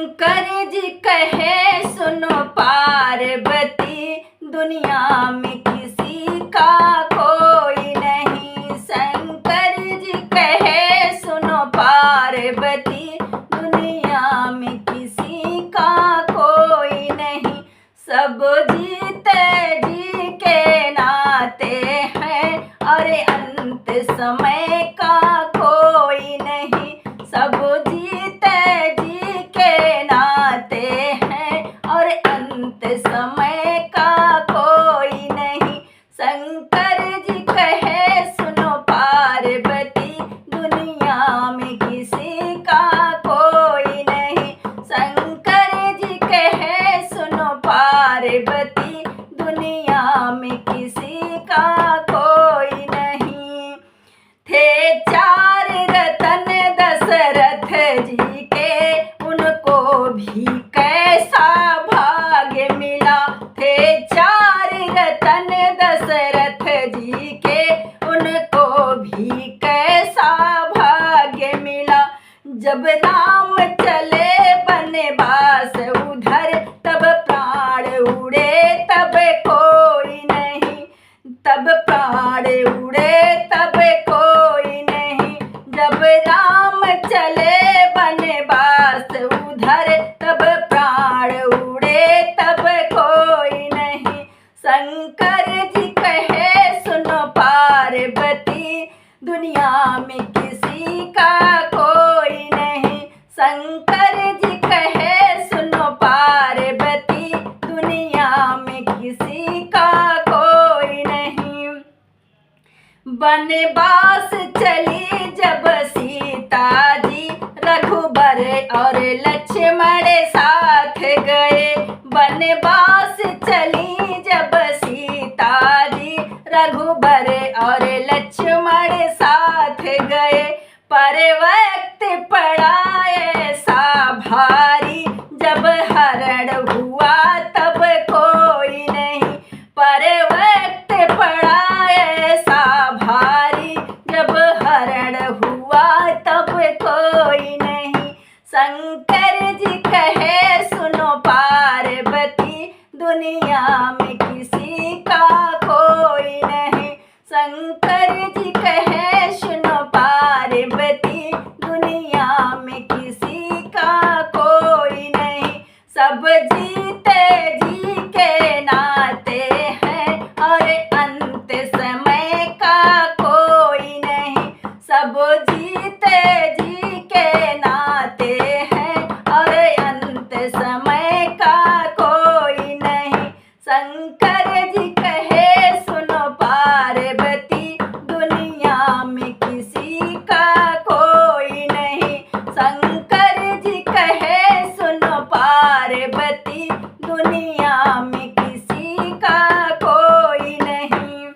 शंकर जी कहे सुनो पार्वती, दुनिया में किसी का कोई नहीं। शंकर जी कहे सुनो पार्वती, दुनिया में किसी का कोई नहीं। सब जीते जी के नाते हैं, अरे अंत समय का कोई नहीं। सब जीते जी के नाते हैं, और अंत समय का कोई नहीं। शंकर जी कहे सुनो पार्वती, दुनिया में किसी का कोई नहीं। शंकर जी कहे सुनो पार्वती, दुनिया में किसी का कोई नहीं। थे चार रतन दशरथ जी के, उनको भी कैसा भाग्य मिला। थे चार रतन दशरथ जी के, उनको भी कैसा भाग्य मिला। जब राम चले वनवास उधर, तब प्राण उड़े तब कोई नहीं। तब प्राण उड़े तब कोई नहीं। जब राम चले वनवास उधर, तब प्राण उड़े तब कोई नहीं। शंकर जी कहे सुनो पार्वती, दुनिया में किसी का कोई नहीं। शंकर जी कहे सुनो पार्वती, दुनिया में किसी का कोई नहीं। वनवास चली जब सीता जी, रघुबर और लक्ष्मण साथ गए। वनवास चली जब सीता जी, रघुबर और लक्ष्मण साथ गए। पर वक्त पड़ा ऐसा भारी, जब हरण हुआ तब कोई नहीं। पर वक्त पड़ा ऐसा भारी, जब हरण हुआ तब कोई नहीं। शंकर जी कहे सुनो पार्वती, दुनिया में किसी का कोई नहीं। शंकर जी कहे सुनो पार्वती, दुनिया में किसी का कोई नहीं। सब जीते जी के नाते हैं, और अंत समय का कोई नहीं। सब जीते जी के नाते हैं, और अंत समय का कोई नहीं। शंकर जी कहे सुनो पार्वती, दुनिया में किसी का कोई नहीं। शंकर जी कहे सुनो पार्वती, दुनिया में किसी का कोई नहीं।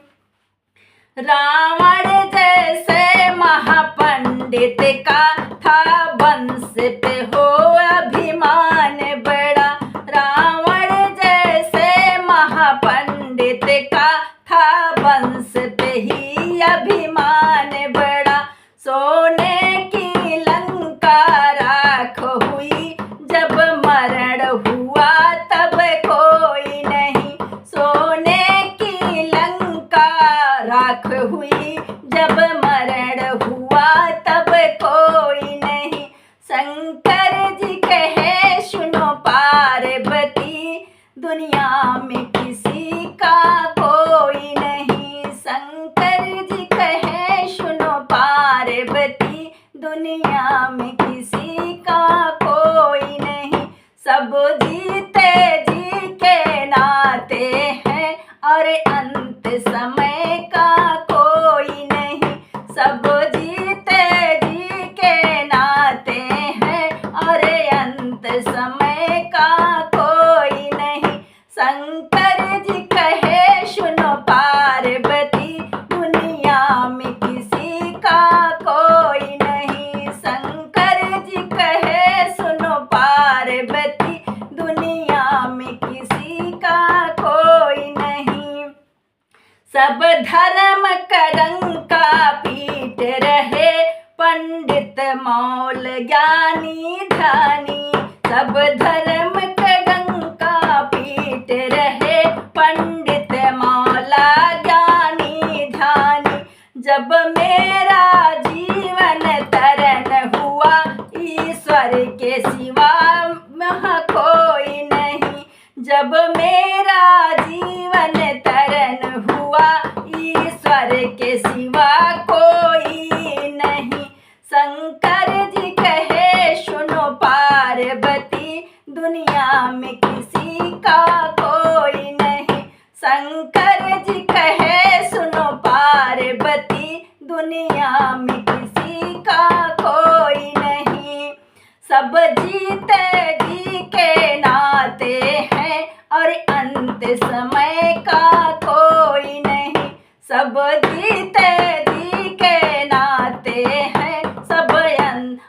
रावण जैसे महापंडित का था वंश पे हो अभिमान बड़ा। रावण जैसे महापंडित का था वंश पे ही अभिमान बड़ा। सोने की लंका राख हुई, जब मरण हुआ तब कोई नहीं। सोने की लंका राख हुई, जब मरण हुआ तब कोई नहीं। शंकर जी कहे सुनो पार्वती, दुनिया में किसी का कोई नहीं। शंकर जी कहे सुनो पार्वती, दुनिया में किसी का कोई नहीं। सब जीते जी के नाते हैं, और अंत समय का कोई नहीं। सब जीते जी के नाते हैं, और अंत समय का कोई नहीं। शंकर जी कहे सुनो पार्वती, दुनिया में किसी का कोई नहीं। शंकर जी कहे सुनो पार्वती, दुनिया में किसी का कोई नहीं। सब धर्म करंका पीट रहे, पंडित मौल ज्ञानी ध्यानी। सब धर्म के डंका पीट रहे, पंडित मौला ज्ञानी ध्यानी। जब मेरा जीवन तरन हुआ, ईश्वर के सिवा वहाँ कोई नहीं। जब मेरा जीवन तरन हुआ, ईश्वर के सिवा कोई नहीं। शंकर जी कहे सुनो पार्वती, दुनिया में किसी का कोई नहीं। शंकर जी कहे सुनो पार्वती, दुनिया में किसी का कोई नहीं। सब जीते जी के नाते हैं, और अंत समय का कोई नहीं। सब जीते जी के नाते हैं, सब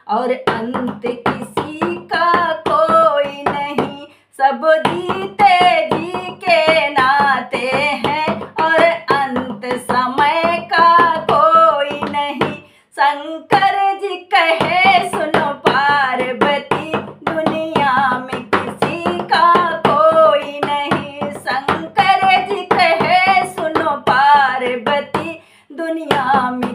और अंत किसी का कोई नहीं। सब जीते जी के नाते हैं, और अंत समय का कोई नहीं। शंकर जी कहे सुनो पार्वती, दुनिया में किसी का कोई नहीं। शंकर जी कहे सुनो पार्वती, दुनिया में